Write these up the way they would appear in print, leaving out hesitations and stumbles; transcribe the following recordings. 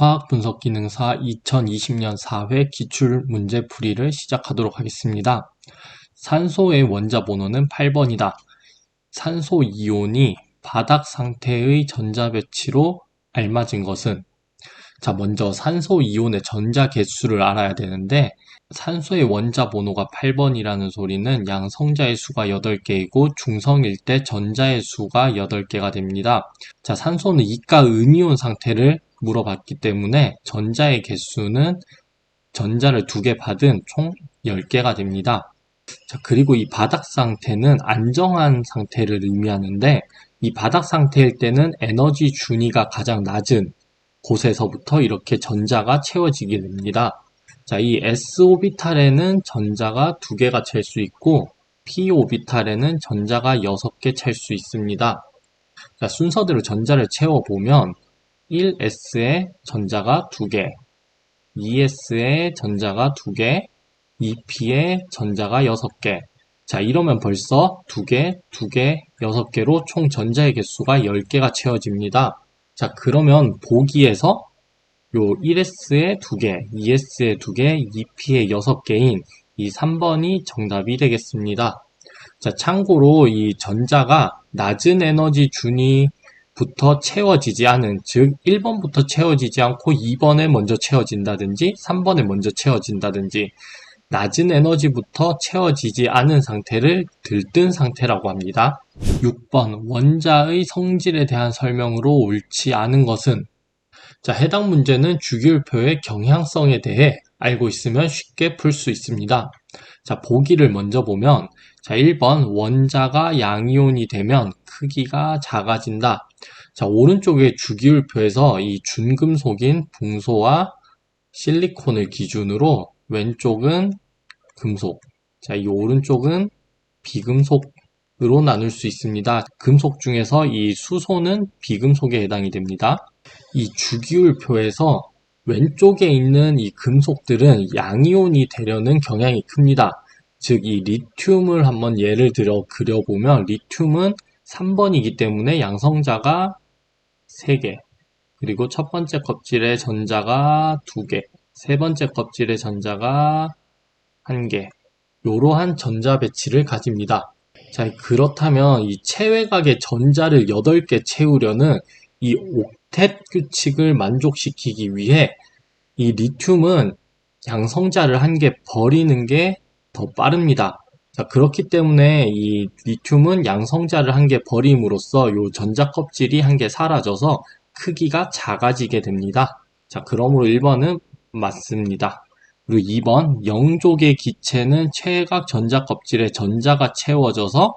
화학분석기능사 2020년 4회 기출문제풀이를 시작하도록 하겠습니다. 산소의 원자 번호는 8번이다. 산소 이온이 바닥 상태의 전자 배치로 알맞은 것은? 자, 먼저 산소 이온의 전자 개수를 알아야 되는데, 산소의 원자 번호가 8번이라는 소리는 양성자의 수가 8개이고 중성일 때 전자의 수가 8개가 됩니다. 자, 산소는 이가 음이온 상태를 물어봤기 때문에 전자의 개수는 전자를 2개 받은 총 10개가 됩니다. 자, 그리고 이 바닥 상태는 안정한 상태를 의미하는데, 이 바닥 상태일 때는 에너지 준위가 가장 낮은 곳에서부터 이렇게 전자가 채워지게 됩니다. 자, 이 s 오비탈에는 전자가 2개가 찰 수 있고 p 오비탈에는 전자가 6개 찰 수 있습니다. 자, 순서대로 전자를 채워보면 1s에 전자가 2개, 2s에 전자가 2개, 2p에 전자가 6개. 자, 이러면 벌써 2개, 2개, 6개로 총 전자의 개수가 10개가 채워집니다. 자, 그러면 보기에서 요 1s에 2개, 2s에 2개, 2p에 6개인 이 3번이 정답이 되겠습니다. 자, 참고로 이 전자가 낮은 에너지 준위부터 채워지지 않은, 즉 1번부터 채워지지 않고 2번에 먼저 채워진다든지 3번에 먼저 채워진다든지 낮은 에너지부터 채워지지 않은 상태를 들뜬 상태라고 합니다. 6번 원자의 성질에 대한 설명으로 옳지 않은 것은? 자, 해당 문제는 주기율표의 경향성에 대해 알고 있으면 쉽게 풀 수 있습니다. 자, 보기를 먼저 보면, 자, 1번 원자가 양이온이 되면 크기가 작아진다. 자, 오른쪽의 주기율표에서 이 준금속인 붕소와 실리콘을 기준으로 왼쪽은 금속, 자, 이 오른쪽은 비금속으로 나눌 수 있습니다. 금속 중에서 이 수소는 비금속에 해당이 됩니다. 이 주기율표에서 왼쪽에 있는 이 금속들은 양이온이 되려는 경향이 큽니다. 즉, 이 리튬을 한번 예를 들어 그려보면 리튬은 3번이기 때문에 양성자가 3개, 그리고 첫 번째 껍질의 전자가 2개, 세 번째 껍질의 전자가 1개, 이러한 전자 배치를 가집니다. 자, 그렇다면 이 체외각의 전자를 8개 채우려는 이 옥텟 규칙을 만족시키기 위해 이 리튬은 양성자를 1개 버리는 게 더 빠릅니다. 자, 그렇기 때문에 이 리튬은 양성자를 1개 버림으로써 이 전자 껍질이 1개 사라져서 크기가 작아지게 됩니다. 자, 그러므로 1번은 맞습니다. 그리고 2번, 영족의 기체는 최외각 전자 껍질에 전자가 채워져서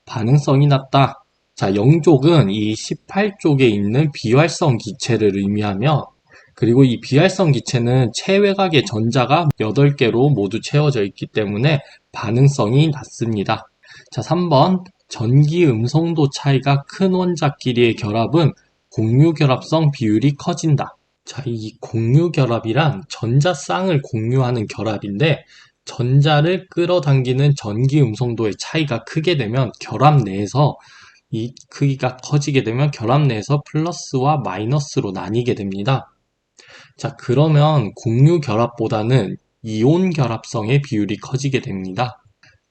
반응성이 낮다. 자, 영족은 이 18쪽에 있는 비활성 기체를 의미하며, 그리고 이 비활성 기체는 체외각의 전자가 8개로 모두 채워져 있기 때문에 반응성이 낮습니다. 자, 3번, 전기 음성도 차이가 큰 원자끼리의 결합은 공유결합성 비율이 커진다. 자, 이 공유결합이란 전자쌍을 공유하는 결합인데, 전자를 끌어당기는 전기 음성도의 차이가 크게 되면 결합 내에서 이 크기가 커지게 되면 결합 내에서 플러스와 마이너스로 나뉘게 됩니다. 자, 그러면 공유결합보다는 이온결합성의 비율이 커지게 됩니다.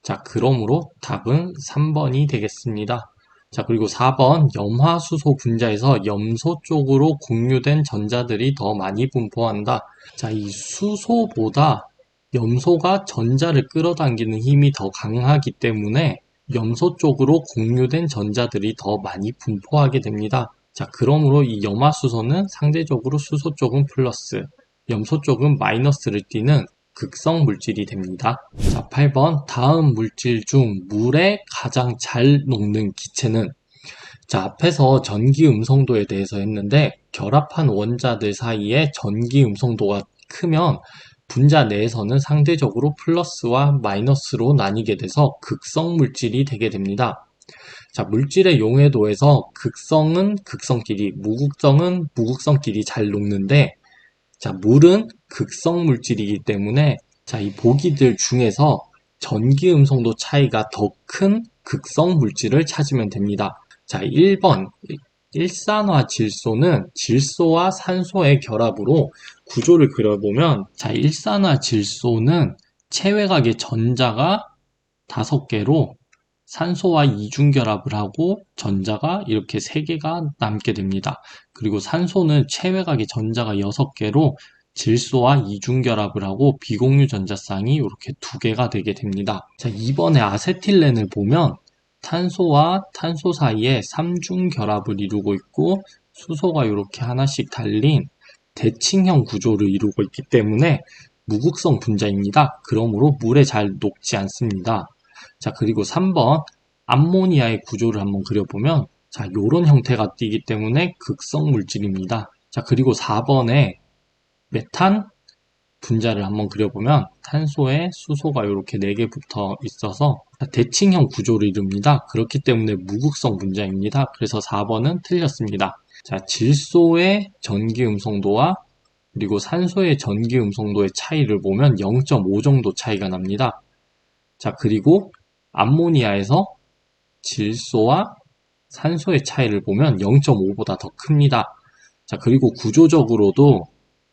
자, 그러므로 답은 3번이 되겠습니다. 자, 그리고 4번, 염화수소 분자에서 염소 쪽으로 공유된 전자들이 더 많이 분포한다. 자, 이 수소보다 염소가 전자를 끌어당기는 힘이 더 강하기 때문에 염소 쪽으로 공유된 전자들이 더 많이 분포하게 됩니다. 자, 그러므로 이 염화수소는 상대적으로 수소 쪽은 플러스, 염소 쪽은 마이너스를 띠는 극성 물질이 됩니다. 자, 8번, 다음 물질 중 물에 가장 잘 녹는 기체는? 자, 앞에서 전기 음성도에 대해서 했는데 결합한 원자들 사이에 전기 음성도가 크면 분자 내에서는 상대적으로 플러스와 마이너스로 나뉘게 돼서 극성 물질이 되게 됩니다. 자, 물질의 용해도에서 극성은 극성끼리, 무극성은 무극성끼리 잘 녹는데, 자, 물은 극성 물질이기 때문에, 자, 이 보기들 중에서 전기 음성도 차이가 더 큰 극성 물질을 찾으면 됩니다. 자, 1번, 일산화 질소는 질소와 산소의 결합으로 구조를 그려보면, 자, 일산화 질소는 체외각의 전자가 5개로 산소와 이중결합을 하고 전자가 이렇게 3개가 남게 됩니다. 그리고 산소는 체외각의 전자가 6개로 질소와 이중결합을 하고 비공유 전자쌍이 이렇게 2개가 되게 됩니다. 자, 이번에 아세틸렌을 보면 탄소와 탄소 사이에 3중 결합을 이루고 있고 수소가 이렇게 하나씩 달린 대칭형 구조를 이루고 있기 때문에 무극성 분자입니다. 그러므로 물에 잘 녹지 않습니다. 자, 그리고 3번 암모니아의 구조를 한번 그려보면, 자, 요런 형태가 띄기 때문에 극성 물질입니다. 자, 그리고 4번에 메탄 분자를 한번 그려보면 탄소에 수소가 이렇게 4개 붙어 있어서 대칭형 구조를 이룹니다. 그렇기 때문에 무극성 분자입니다. 그래서 4번은 틀렸습니다. 자, 질소의 전기 음성도와 그리고 산소의 전기 음성도의 차이를 보면 0.5 정도 차이가 납니다. 자, 그리고 암모니아에서 질소와 산소의 차이를 보면 0.5보다 더 큽니다. 자, 그리고 구조적으로도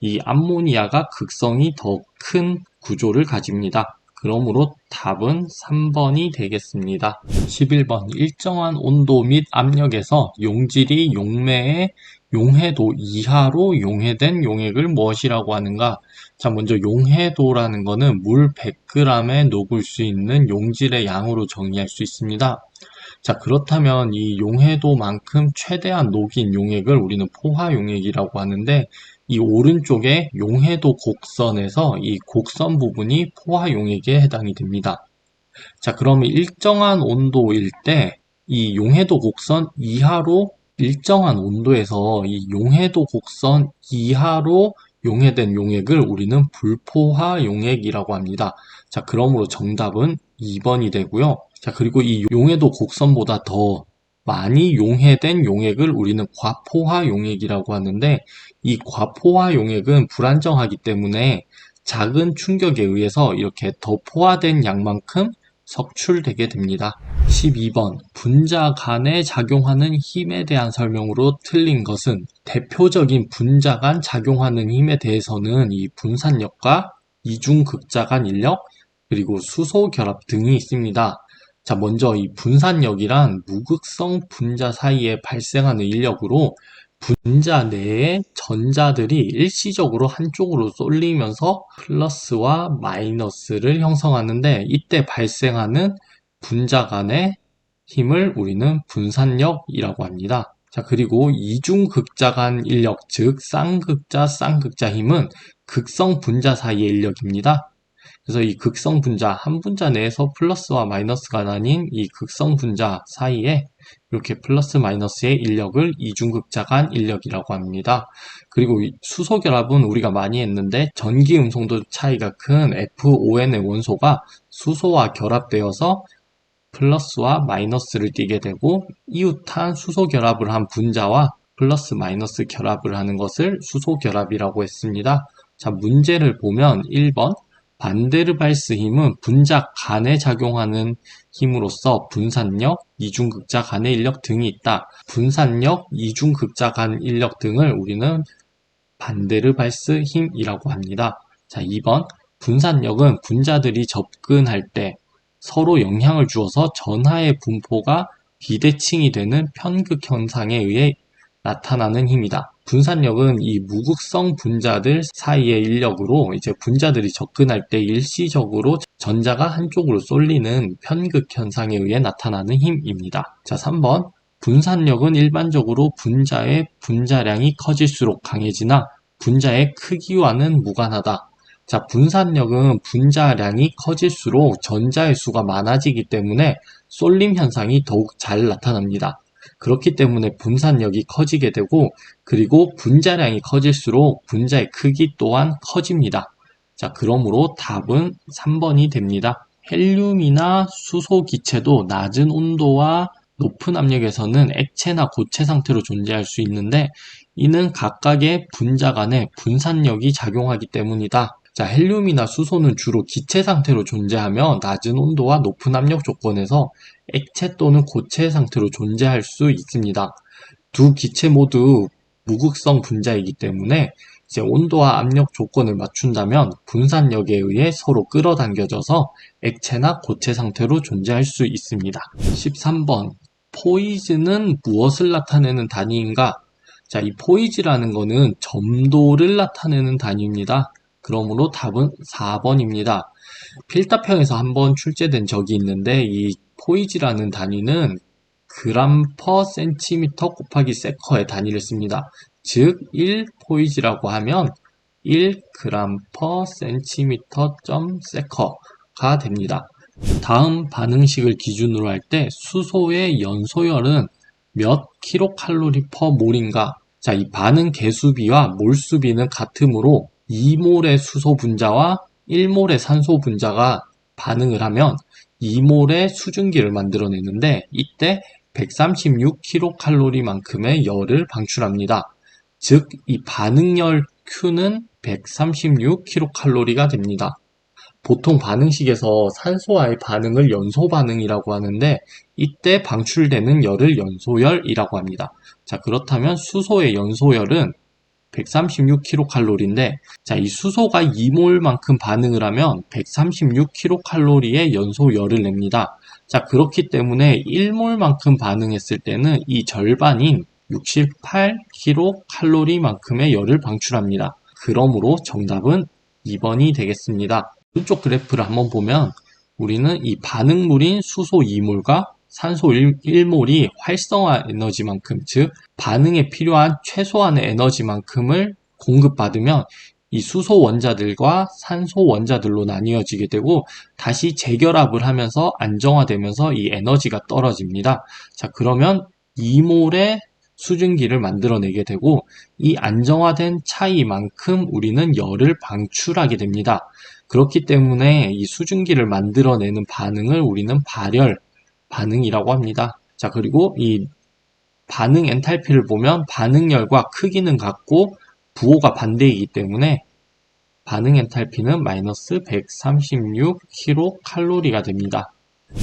이 암모니아가 극성이 더 큰 구조를 가집니다. 그러므로 답은 3번이 되겠습니다. 11번 일정한 온도 및 압력에서 용질이 용매의 용해도 이하로 용해된 용액을 무엇이라고 하는가? 자, 먼저 용해도라는 거는 물 100g에 녹을 수 있는 용질의 양으로 정의할 수 있습니다. 자, 그렇다면 이 용해도만큼 최대한 녹인 용액을 우리는 포화용액이라고 하는데, 이 오른쪽에 용해도 곡선에서 이 곡선 부분이 포화용액에 해당이 됩니다. 자, 그러면 일정한 온도일 때 이 용해도 곡선 이하로 일정한 온도에서 이 용해도 곡선 이하로 용해된 용액을 우리는 불포화용액이라고 합니다. 자, 그러므로 정답은 2번이 되고요. 자, 그리고 이 용해도 곡선보다 더 많이 용해된 용액을 우리는 과포화용액이라고 하는데, 이 과포화용액은 불안정하기 때문에 작은 충격에 의해서 이렇게 더 포화된 양만큼 석출되게 됩니다. 12번 분자 간에 작용하는 힘에 대한 설명으로 틀린 것은, 대표적인 분자 간 작용하는 힘에 대해서는 이 분산력과 이중극자 간 인력, 그리고 수소 결합 등이 있습니다. 자, 먼저 이 분산력이란 무극성 분자 사이에 발생하는 인력으로 분자 내의 전자들이 일시적으로 한쪽으로 쏠리면서 플러스와 마이너스를 형성하는데, 이때 발생하는 분자 간의 힘을 우리는 분산력이라고 합니다. 자, 그리고 이중극자 간 인력, 즉 쌍극자, 쌍극자 힘은 극성 분자 사이의 인력입니다. 그래서 이 극성 분자, 한 분자 내에서 플러스와 마이너스가 나뉜 이 극성 분자 사이에 이렇게 플러스 마이너스의 인력을 이중극자 간 인력이라고 합니다. 그리고 수소 결합은 우리가 많이 했는데, 전기 음성도 차이가 큰 FON의 원소가 수소와 결합되어서 플러스와 마이너스를 띠게 되고, 이웃한 수소 결합을 한 분자와 플러스 마이너스 결합을 하는 것을 수소 결합이라고 했습니다. 자, 문제를 보면 1번 반데르발스 힘은 분자 간에 작용하는 힘으로서 분산력, 이중극자 간의 인력 등이 있다. 분산력, 이중극자 간 인력 등을 우리는 반데르발스 힘이라고 합니다. 자, 2번 분산력은 분자들이 접근할 때 서로 영향을 주어서 전하의 분포가 비대칭이 되는 편극 현상에 의해 나타나는 힘이다. 분산력은 이 무극성 분자들 사이의 인력으로 이제 분자들이 접근할 때 일시적으로 전자가 한쪽으로 쏠리는 편극 현상에 의해 나타나는 힘입니다. 자, 3번 분산력은 일반적으로 분자의 분자량이 커질수록 강해지나 분자의 크기와는 무관하다. 자, 분산력은 분자량이 커질수록 전자의 수가 많아지기 때문에 쏠림 현상이 더욱 잘 나타납니다. 그렇기 때문에 분산력이 커지게 되고, 그리고 분자량이 커질수록 분자의 크기 또한 커집니다. 자, 그러므로 답은 3번이 됩니다. 헬륨이나 수소 기체도 낮은 온도와 높은 압력에서는 액체나 고체 상태로 존재할 수 있는데, 이는 각각의 분자 간에 분산력이 작용하기 때문이다. 자, 헬륨이나 수소는 주로 기체 상태로 존재하며 낮은 온도와 높은 압력 조건에서 액체 또는 고체 상태로 존재할 수 있습니다. 두 기체 모두 무극성 분자이기 때문에 이제 온도와 압력 조건을 맞춘다면 분산력에 의해 서로 끌어당겨져서 액체나 고체 상태로 존재할 수 있습니다. 13번. 포이즈는 무엇을 나타내는 단위인가? 자, 이 포이즈라는 거는 점도를 나타내는 단위입니다. 그러므로 답은 4번입니다. 필답형에서 한번 출제된 적이 있는데 이 포이즈라는 단위는 그람 퍼 센티미터 곱하기 세커의 단위를 씁니다. 즉 1포이즈라고 하면 1g 퍼 센티미터 점 세커가 됩니다. 다음 반응식을 기준으로 할 때 수소의 연소열은 몇 킬로칼로리 퍼 몰인가? 자, 이 반응 개수비와 몰수비는 같으므로 2몰의 수소 분자와 1몰의 산소 분자가 반응을 하면 2몰의 수증기를 만들어내는데 이때 136kcal만큼의 열을 방출합니다. 즉, 이 반응열 Q는 136kcal가 됩니다. 보통 반응식에서 산소와의 반응을 연소 반응이라고 하는데 이때 방출되는 열을 연소열이라고 합니다. 자, 그렇다면 수소의 연소열은 136kcal인데 자, 이 수소가 2몰만큼 반응을 하면 136kcal의 연소열을 냅니다. 자, 그렇기 때문에 1몰만큼 반응했을 때는 이 절반인 68kcal만큼의 열을 방출합니다. 그러므로 정답은 2번이 되겠습니다. 이쪽 그래프를 한번 보면 우리는 이 반응물인 수소 2몰과 산소 1몰이 활성화 에너지만큼, 즉 반응에 필요한 최소한의 에너지만큼을 공급받으면 이 수소 원자들과 산소 원자들로 나뉘어지게 되고 다시 재결합을 하면서 안정화되면서 이 에너지가 떨어집니다. 자, 그러면 2몰의 수증기를 만들어내게 되고 이 안정화된 차이만큼 우리는 열을 방출하게 됩니다. 그렇기 때문에 이 수증기를 만들어내는 반응을 우리는 발열 반응이라고 합니다. 자, 그리고 이 반응 엔탈피를 보면 반응열과 크기는 같고 부호가 반대이기 때문에 반응 엔탈피는 마이너스 136kcal가 됩니다.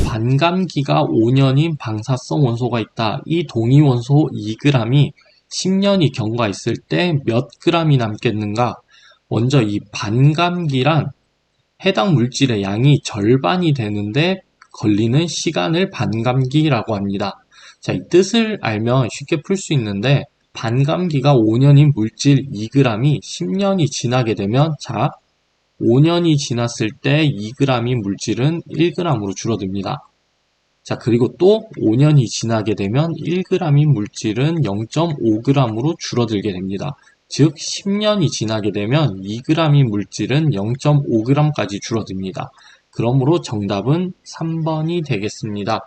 반감기가 5년인 방사성 원소가 있다. 이 동위원소 2g이 10년이 경과했을 때 몇 g이 남겠는가? 먼저 이 반감기란 해당 물질의 양이 절반이 되는데 걸리는 시간을 반감기라고 합니다. 자, 이 뜻을 알면 쉽게 풀 수 있는데 반감기가 5년인 물질 2g이 10년이 지나게 되면 자, 5년이 지났을 때 2g인 물질은 1g으로 줄어듭니다. 자, 그리고 또 5년이 지나게 되면 1g인 물질은 0.5g으로 줄어들게 됩니다. 즉 10년이 지나게 되면 2g인 물질은 0.5g까지 줄어듭니다. 그러므로 정답은 3번이 되겠습니다.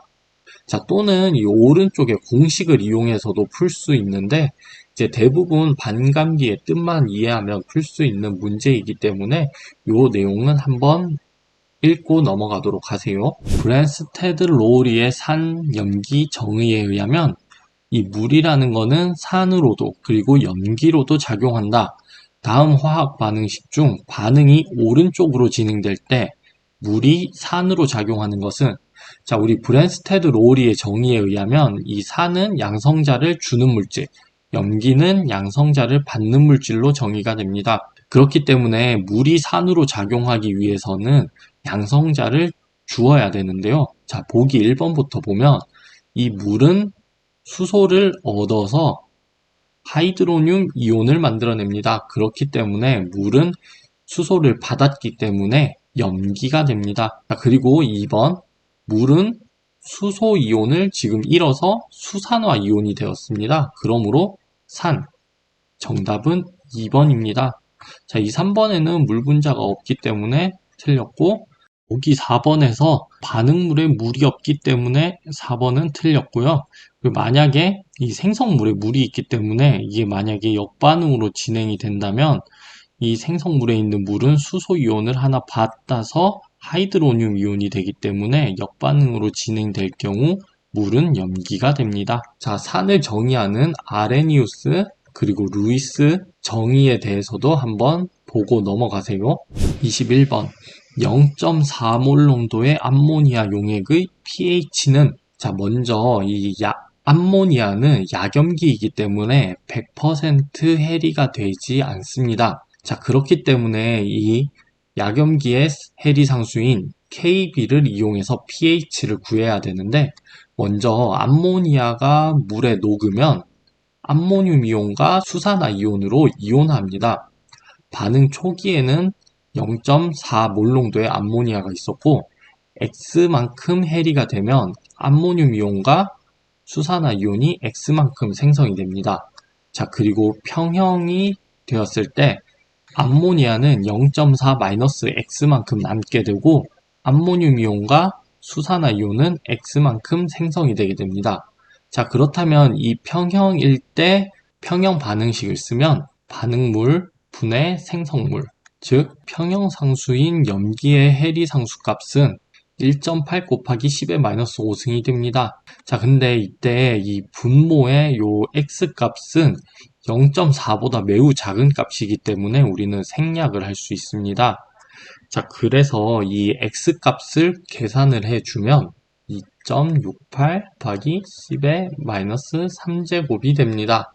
자, 또는 이 오른쪽에 공식을 이용해서도 풀 수 있는데 이제 대부분 반감기의 뜻만 이해하면 풀 수 있는 문제이기 때문에 이 내용은 한번 읽고 넘어가도록 하세요. 브랜스테드 로우리의 산, 염기 정의에 의하면 이 물이라는 거는 산으로도 그리고 염기로도 작용한다. 다음 화학 반응식 중 반응이 오른쪽으로 진행될 때 물이 산으로 작용하는 것은 자, 우리 브랜스테드 로우리의 정의에 의하면 이 산은 양성자를 주는 물질, 염기는 양성자를 받는 물질로 정의가 됩니다. 그렇기 때문에 물이 산으로 작용하기 위해서는 양성자를 주어야 되는데요. 자, 보기 1번부터 보면 이 물은 수소를 얻어서 하이드로늄 이온을 만들어냅니다. 그렇기 때문에 물은 수소를 받았기 때문에 염기가 됩니다. 자, 그리고 2번 물은 수소 이온을 지금 잃어서 수산화 이온이 되었습니다. 그러므로 산, 정답은 2번입니다. 자, 이 3번에는 물 분자가 없기 때문에 틀렸고 보기 4번에서 반응물에 물이 없기 때문에 4번은 틀렸고요. 만약에 이 생성물에 물이 있기 때문에 이게 만약에 역반응으로 진행이 된다면 이 생성물에 있는 물은 수소 이온을 하나 받아서 하이드로늄 이온이 되기 때문에 역반응으로 진행될 경우 물은 염기가 됩니다. 자, 산을 정의하는 아레니우스 그리고 루이스 정의에 대해서도 한번 보고 넘어가세요. 21번 0.4몰 농도의 암모니아 용액의 pH는 자, 먼저 이 암모니아는 약염기이기 때문에 100% 해리가 되지 않습니다. 자, 그렇기 때문에 이 약염기의 해리상수인 KB를 이용해서 pH를 구해야 되는데, 먼저 암모니아가 물에 녹으면 암모늄 이온과 수산화 이온으로 이온화합니다. 반응 초기에는 0.4 몰농도의 암모니아가 있었고, X만큼 해리가 되면 암모늄 이온과 수산화 이온이 X만큼 생성이 됩니다. 자, 그리고 평형이 되었을 때 암모니아는 0.4-X만큼 남게 되고, 암모늄 이온과 수산화 이온은 X만큼 생성이 되게 됩니다. 자, 그렇다면 이 평형일 때 평형 반응식을 쓰면 반응물 분의 생성물, 즉 평형상수인 염기의 해리상수 값은 1.8 곱하기 10의 마이너스 5승이 됩니다. 자, 근데 이때 이 분모의 요 X값은 0.4보다 매우 작은 값이기 때문에 우리는 생략을 할 수 있습니다. 자, 그래서 이 X값을 계산을 해주면 2.68 곱하기 10의 마이너스 3제곱이 됩니다.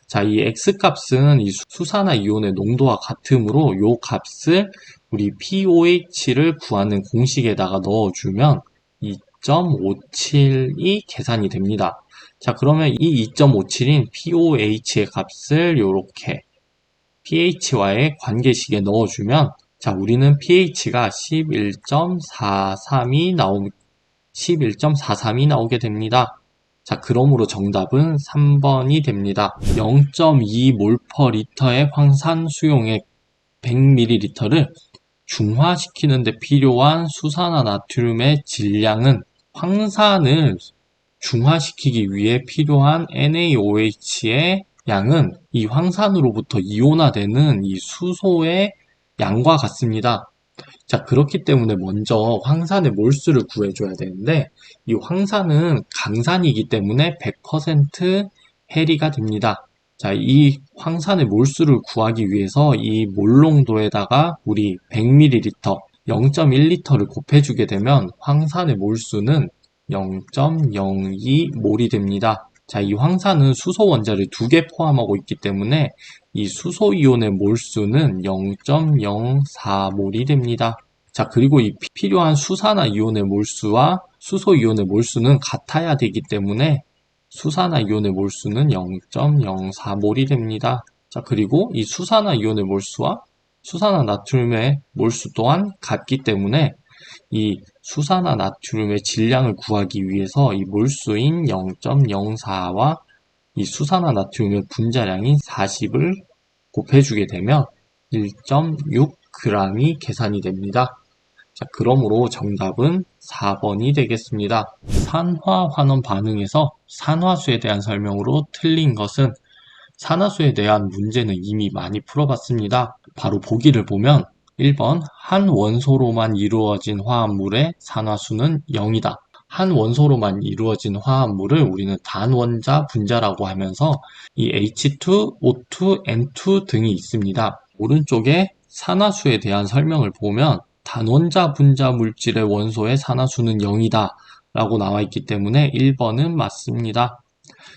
자, 이 X값은 이 수산화 이온의 농도와 같으므로 이 값을 우리 pOH를 구하는 공식에다가 넣어주면 2.57이 계산이 됩니다. 자, 그러면 이 2.57인 pOH의 값을 이렇게 pH와의 관계식에 넣어주면, 자, 우리는 pH가 11.43이 나오게 됩니다. 자, 그러므로 정답은 3번이 됩니다. 0.2몰/리터의 황산 수용액 100ml를 중화시키는 데 필요한 수산화 나트륨의 질량은 황산을 중화시키기 위해 필요한 NaOH의 양은 이 황산으로부터 이온화되는 이 수소의 양과 같습니다. 자, 그렇기 때문에 먼저 황산의 몰수를 구해줘야 되는데, 이 황산은 강산이기 때문에 100% 해리가 됩니다. 자, 이 황산의 몰수를 구하기 위해서 이 몰농도에다가 우리 100ml, 0.1L를 곱해주게 되면 황산의 몰수는 0.02몰이 됩니다. 자, 이 황산은 수소 원자를 2개 포함하고 있기 때문에 이 수소 이온의 몰수는 0.04몰이 됩니다. 자, 그리고 이 필요한 수산화 이온의 몰수와 수소 이온의 몰수는 같아야 되기 때문에 수산화 이온의 몰수는 0.04몰이 됩니다. 자, 그리고 이 수산화 이온의 몰수와 수산화 나트륨의 몰수 또한 같기 때문에 이 수산화 나트륨의 질량을 구하기 위해서 이 몰수인 0.04와 이 수산화 나트륨의 분자량인 40을 곱해주게 되면 1.6g이 계산이 됩니다. 자, 그러므로 정답은 4번이 되겠습니다. 산화환원 반응에서 산화수에 대한 설명으로 틀린 것은, 산화수에 대한 문제는 이미 많이 풀어봤습니다. 바로 보기를 보면 1번 한 원소로만 이루어진 화합물의 산화수는 0이다. 한 원소로만 이루어진 화합물을 우리는 단원자 분자라고 하면서 이 H2, O2, N2 등이 있습니다. 오른쪽에 산화수에 대한 설명을 보면 단원자 분자 물질의 원소의 산화수는 0이다 라고 나와 있기 때문에 1번은 맞습니다.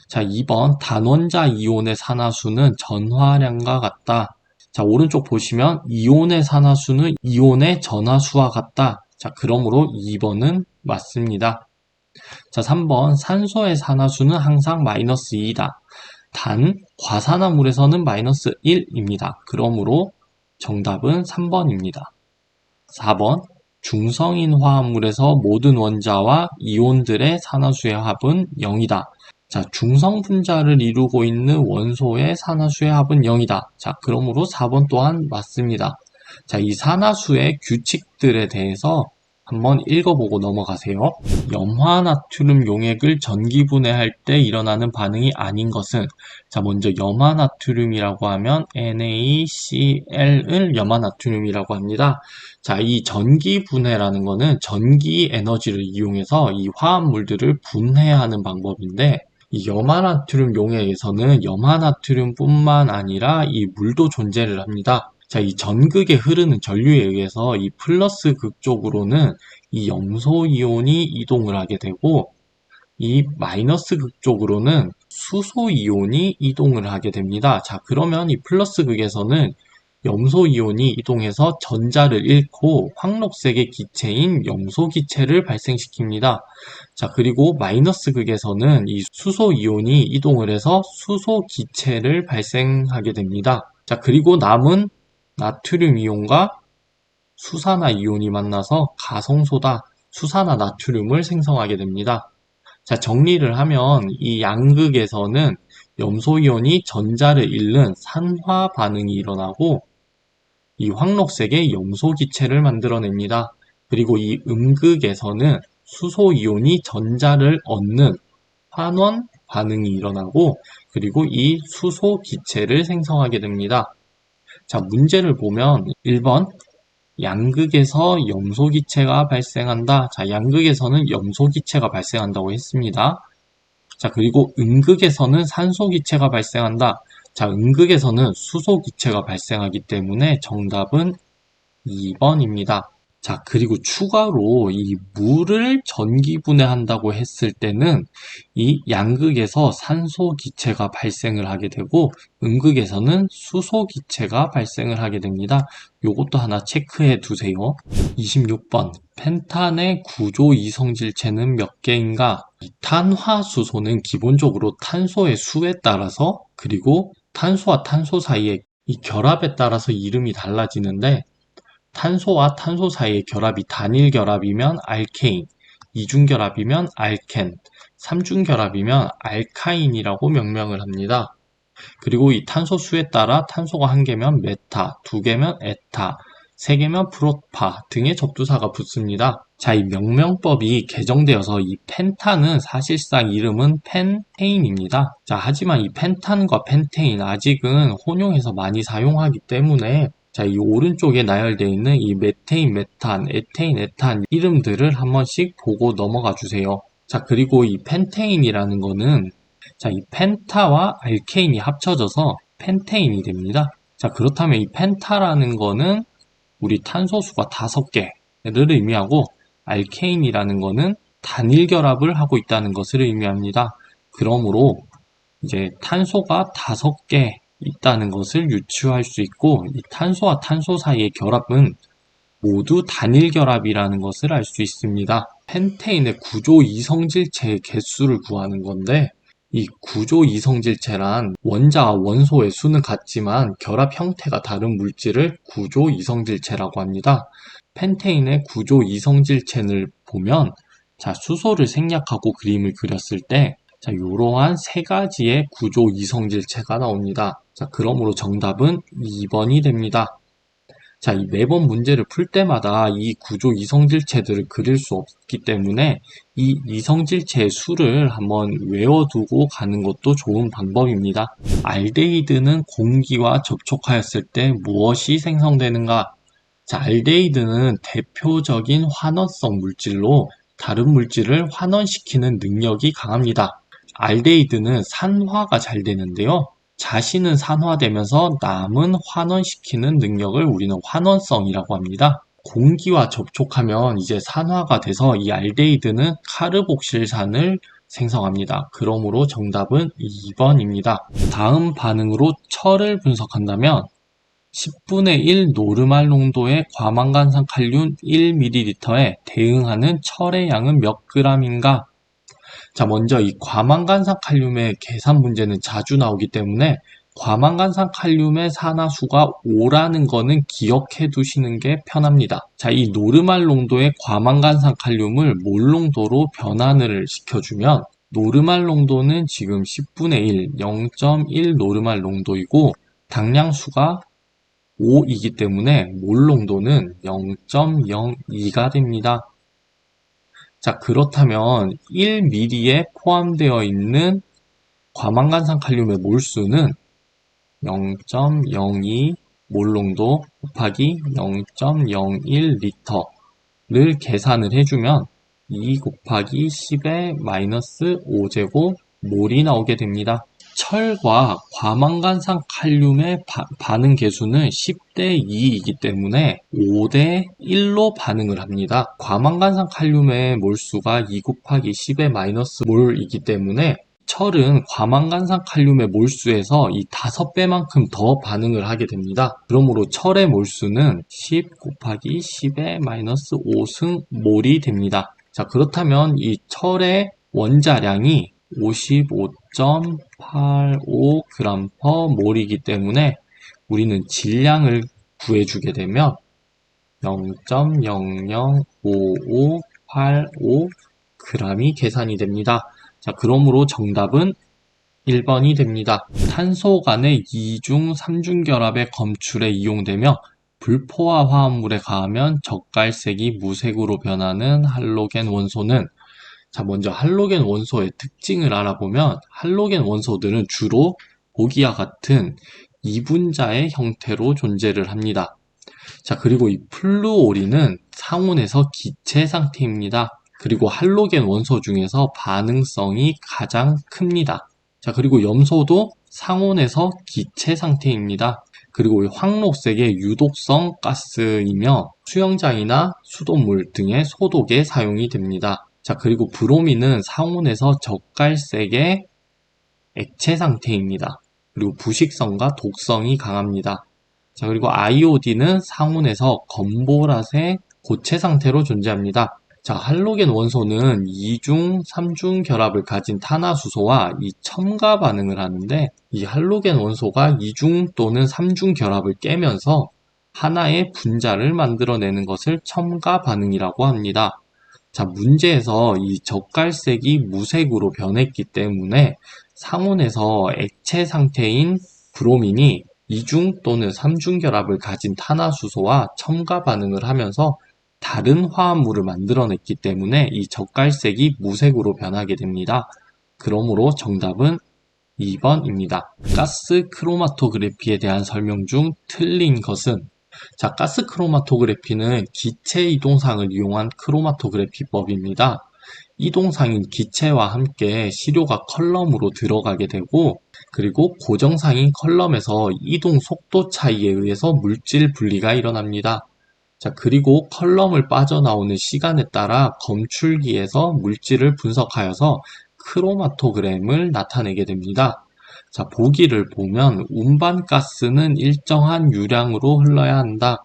자, 2번 단원자 이온의 산화수는 전화량과 같다. 자, 오른쪽 보시면 이온의 산화수는 이온의 전화수와 같다. 자, 그러므로 2번은 맞습니다. 자, 3번 산소의 산화수는 항상 마이너스 2다. 단 과산화물에서는 마이너스 1입니다. 그러므로 정답은 3번입니다. 4번 중성인 화합물에서 모든 원자와 이온들의 산화수의 합은 0이다. 자, 중성 분자를 이루고 있는 원소의 산화수의 합은 0이다. 자, 그러므로 4번 또한 맞습니다. 자, 이 산화수의 규칙들에 대해서 한번 읽어보고 넘어가세요. 염화나트륨 용액을 전기분해할 때 일어나는 반응이 아닌 것은, 자, 먼저 염화나트륨이라고 하면 NaCl을 염화나트륨이라고 합니다. 자, 이 전기분해라는 거는 전기 에너지를 이용해서 이 화합물들을 분해하는 방법인데, 이 염화나트륨 용액에서는 염화나트륨뿐만 아니라 이 물도 존재를 합니다. 자, 이 전극에 흐르는 전류에 의해서 이 플러스 극 쪽으로는 이 염소 이온이 이동을 하게 되고, 이 마이너스 극 쪽으로는 수소 이온이 이동을 하게 됩니다. 자, 그러면 이 플러스 극에서는 염소 이온이 이동해서 전자를 잃고 황록색의 기체인 염소 기체를 발생시킵니다. 자, 그리고 마이너스 극에서는 이 수소 이온이 이동을 해서 수소 기체를 발생하게 됩니다. 자, 그리고 남은 나트륨 이온과 수산화 이온이 만나서 가성소다, 수산화 나트륨을 생성하게 됩니다. 자, 정리를 하면 이 양극에서는 염소 이온이 전자를 잃는 산화 반응이 일어나고 이 황록색의 염소 기체를 만들어냅니다. 그리고 이 음극에서는 수소 이온이 전자를 얻는 환원 반응이 일어나고 그리고 이 수소 기체를 생성하게 됩니다. 자, 문제를 보면 1번 양극에서 염소 기체가 발생한다. 자, 양극에서는 염소 기체가 발생한다고 했습니다. 자, 그리고 음극에서는 산소 기체가 발생한다. 자, 음극에서는 수소 기체가 발생하기 때문에 정답은 2번입니다. 자, 그리고 추가로 이 물을 전기분해한다고 했을 때는 이 양극에서 산소 기체가 발생을 하게 되고 음극에서는 수소 기체가 발생을 하게 됩니다. 요것도 하나 체크해 두세요. 26번 펜탄의 구조 이성질체는 몇 개인가? 탄화수소는 기본적으로 탄소의 수에 따라서 그리고 탄소와 탄소 사이의 이 결합에 따라서 이름이 달라지는데 탄소와 탄소 사이의 결합이 단일 결합이면 알케인, 이중 결합이면 알켄, 삼중 결합이면 알카인이라고 명명을 합니다. 그리고 이 탄소 수에 따라 탄소가 한 개면 메타, 두 개면 에타, 세 개면 프로파 등의 접두사가 붙습니다. 자, 이 명명법이 개정되어서 이 펜탄은 사실상 이름은 펜테인입니다. 자, 하지만 이 펜탄과 펜테인 아직은 혼용해서 많이 사용하기 때문에 자, 이 오른쪽에 나열되어 있는 이 메테인, 메탄, 에테인, 에탄 이름들을 한 번씩 보고 넘어가 주세요. 자, 그리고 이 펜테인이라는 거는 자, 이 펜타와 알케인이 합쳐져서 펜테인이 됩니다. 자, 그렇다면 이 펜타라는 거는 우리 탄소수가 5개를 의미하고 알케인이라는 거는 단일 결합을 하고 있다는 것을 의미합니다. 그러므로 이제 탄소가 5개 있다는 것을 유추할 수 있고 이 탄소와 탄소 사이의 결합은 모두 단일 결합이라는 것을 알 수 있습니다. 펜테인의 구조 이성질체의 개수를 구하는 건데 이 구조 이성질체란 원자와 원소의 수는 같지만 결합 형태가 다른 물질을 구조 이성질체라고 합니다. 펜테인의 구조 이성질체를 보면 자, 수소를 생략하고 그림을 그렸을 때 자, 이러한 세 가지의 구조 이성질체가 나옵니다. 자, 그러므로 정답은 2번이 됩니다. 자, 이 매번 문제를 풀 때마다 이 구조 이성질체들을 그릴 수 없기 때문에 이 이성질체의 수를 한번 외워두고 가는 것도 좋은 방법입니다. 알데히드는 공기와 접촉하였을 때 무엇이 생성되는가? 자, 알데히드는 대표적인 환원성 물질로 다른 물질을 환원시키는 능력이 강합니다. 알데히드는 산화가 잘 되는데요. 자신은 산화되면서 남은 환원시키는 능력을 우리는 환원성이라고 합니다. 공기와 접촉하면 이제 산화가 돼서 이 알데히드는 카르복실산을 생성합니다. 그러므로 정답은 2번입니다. 다음 반응으로 철을 분석한다면 10분의 1 노르말 농도의 과망간산 칼륨 1ml에 대응하는 철의 양은 몇 g인가? 자, 먼저 이 과망간산 칼륨의 계산 문제는 자주 나오기 때문에 과망간산 칼륨의 산화수가 5라는 거는 기억해 두시는 게 편합니다. 자, 이 노르말 농도의 과망간산 칼륨을 몰 농도로 변환을 시켜주면 노르말 농도는 지금 10분의 1, 0.1 노르말 농도이고 당량수가 5이기 때문에 몰 농도는 0.02가 됩니다. 자, 그렇다면 1ml에 포함되어 있는 과망간산 칼륨의 몰수는 0.02 몰농도 곱하기 0.01리터를 계산을 해주면 2 곱하기 10의 마이너스 5제곱 몰이 나오게 됩니다. 철과 과망간산 칼륨의 반응 계수는 10대 2이기 때문에 5대 1로 반응을 합니다. 과망간산 칼륨의 몰수가 2 곱하기 10의 마이너스 몰이기 때문에 철은 과망간산 칼륨의 몰수에서 이 5배만큼 더 반응을 하게 됩니다. 그러므로 철의 몰수는 10 곱하기 10의 마이너스 5승 몰이 됩니다. 자, 그렇다면 이 철의 원자량이 55.85g/몰이기 때문에 우리는 질량을 구해주게 되면 0.005585g이 계산이 됩니다. 자, 그러므로 정답은 1번이 됩니다. 탄소 간의 2중, 3중 결합의 검출에 이용되며 불포화 화합물에 가하면 젓갈색이 무색으로 변하는 할로겐 원소는, 자, 먼저 할로겐 원소의 특징을 알아보면 할로겐 원소들은 주로 보기와 같은 이분자의 형태로 존재를 합니다. 자, 그리고 이 플루오린은 상온에서 기체 상태입니다. 그리고 할로겐 원소 중에서 반응성이 가장 큽니다. 자, 그리고 염소도 상온에서 기체 상태입니다. 그리고 황록색의 유독성 가스이며 수영장이나 수돗물 등의 소독에 사용이 됩니다. 자, 그리고 브로민은 상온에서 젓갈색의 액체 상태입니다. 그리고 부식성과 독성이 강합니다. 자, 그리고 아이오딘은 상온에서 검보라색 고체 상태로 존재합니다. 자, 할로겐 원소는 2중, 3중 결합을 가진 탄화수소와 이 첨가 반응을 하는데, 이 할로겐 원소가 2중 또는 3중 결합을 깨면서 하나의 분자를 만들어내는 것을 첨가 반응이라고 합니다. 자, 문제에서 이 젓갈색이 무색으로 변했기 때문에 상온에서 액체 상태인 브로민이 2중 또는 3중 결합을 가진 탄화수소와 첨가 반응을 하면서 다른 화합물을 만들어냈기 때문에 이 젓갈색이 무색으로 변하게 됩니다. 그러므로 정답은 2번입니다. 가스 크로마토그래피에 대한 설명 중 틀린 것은, 자, 가스 크로마토그래피는 기체 이동상을 이용한 크로마토그래피법입니다. 이동상인 기체와 함께 시료가 컬럼으로 들어가게 되고, 그리고 고정상인 컬럼에서 이동 속도 차이에 의해서 물질 분리가 일어납니다. 자, 그리고 컬럼을 빠져나오는 시간에 따라 검출기에서 물질을 분석하여서 크로마토그램을 나타내게 됩니다. 자, 보기를 보면 운반가스는 일정한 유량으로 흘러야 한다.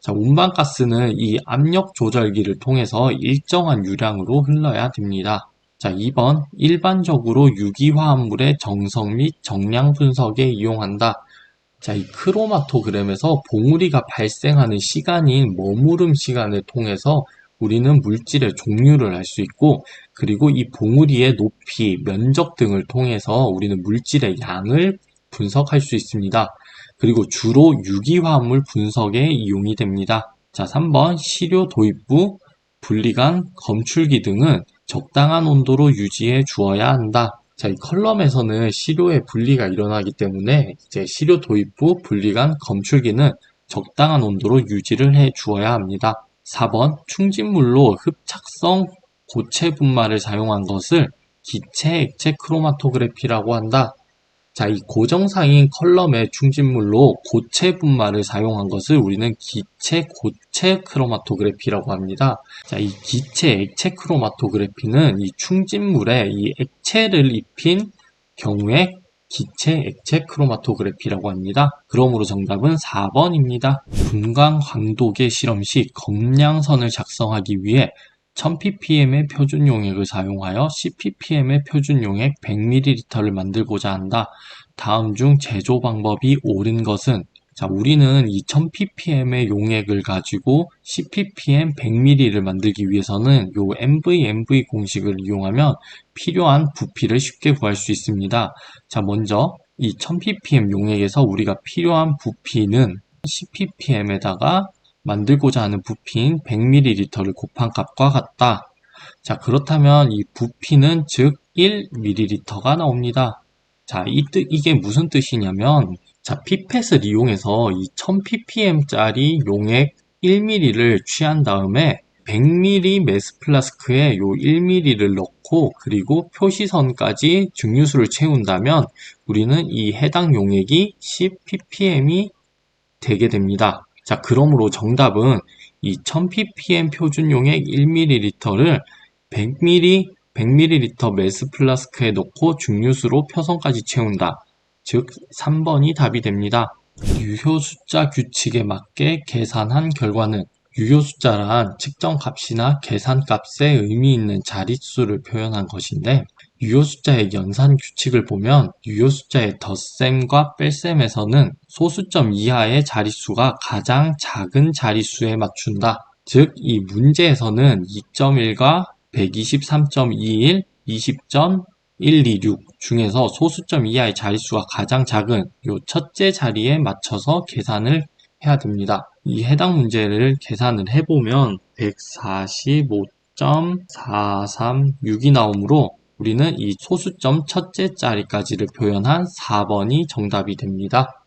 자, 운반가스는 이 압력 조절기를 통해서 일정한 유량으로 흘러야 됩니다. 자, 2번, 일반적으로 유기화합물의 정성 및 정량 분석에 이용한다. 자, 이 크로마토그램에서 봉우리가 발생하는 시간인 머무름 시간을 통해서 우리는 물질의 종류를 알 수 있고, 그리고 이 봉우리의 높이, 면적 등을 통해서 우리는 물질의 양을 분석할 수 있습니다. 그리고 주로 유기화합물 분석에 이용이 됩니다. 자, 3번 시료 도입부, 분리관, 검출기 등은 적당한 온도로 유지해 주어야 한다. 자, 이 컬럼에서는 시료의 분리가 일어나기 때문에 이제 시료 도입부, 분리관, 검출기는 적당한 온도로 유지를 해 주어야 합니다. 4번 충진물로 흡착성 고체 분말을 사용한 것을 기체 액체 크로마토그래피라고 한다. 자, 이 고정상인 컬럼의 충진물로 고체 분말을 사용한 것을 우리는 기체 고체 크로마토그래피라고 합니다. 자, 이 기체 액체 크로마토그래피는 이 충진물에 이 액체를 입힌 경우에 기체 액체 크로마토그래피라고 합니다. 그러므로 정답은 4번입니다. 분광 광도계 실험 시 검량선을 작성하기 위해 1000ppm의 표준 용액을 사용하여 10ppm의 표준 용액 100ml를 만들고자 한다. 다음 중 제조 방법이 옳은 것은, 자, 우리는 이 1000ppm의 용액을 가지고 10ppm 100ml를 만들기 위해서는 요 MV 공식을 이용하면 필요한 부피를 쉽게 구할 수 있습니다. 자, 먼저 이 1000ppm 용액에서 우리가 필요한 부피는 10ppm에다가 만들고자 하는 부피인 100ml를 곱한 값과 같다. 자, 그렇다면 이 부피는 즉 1ml가 나옵니다. 자, 이게 무슨 뜻이냐면, 자, 피펫을 이용해서 이 1000ppm짜리 용액 1ml를 취한 다음에 100ml 매스 플라스크에 요 1ml를 넣고 그리고 표시선까지 증류수를 채운다면 우리는 이 해당 용액이 10ppm이 되게 됩니다. 자, 그러므로 정답은 이 1000ppm 표준 용액 1ml를 100ml 매스 플라스크에 넣고 증류수로 표선까지 채운다. 즉 3번이 답이 됩니다. 유효 숫자 규칙에 맞게 계산한 결과는 유효 숫자란 측정 값이나 계산 값에 의미 있는 자릿수를 표현한 것인데 유효 숫자의 연산 규칙을 보면 유효 숫자의 덧셈과 뺄셈에서는 소수점 이하의 자릿수가 가장 작은 자릿수에 맞춘다. 즉, 이 문제에서는 2.1과 123.21, 20.126 중에서 소수점 이하의 자릿수가 가장 작은 요 첫째 자리에 맞춰서 계산을 해야 됩니다. 이 해당 문제를 계산을 해보면 145.436이 나오므로 우리는 이 소수점 첫째 자리까지를 표현한 4번이 정답이 됩니다.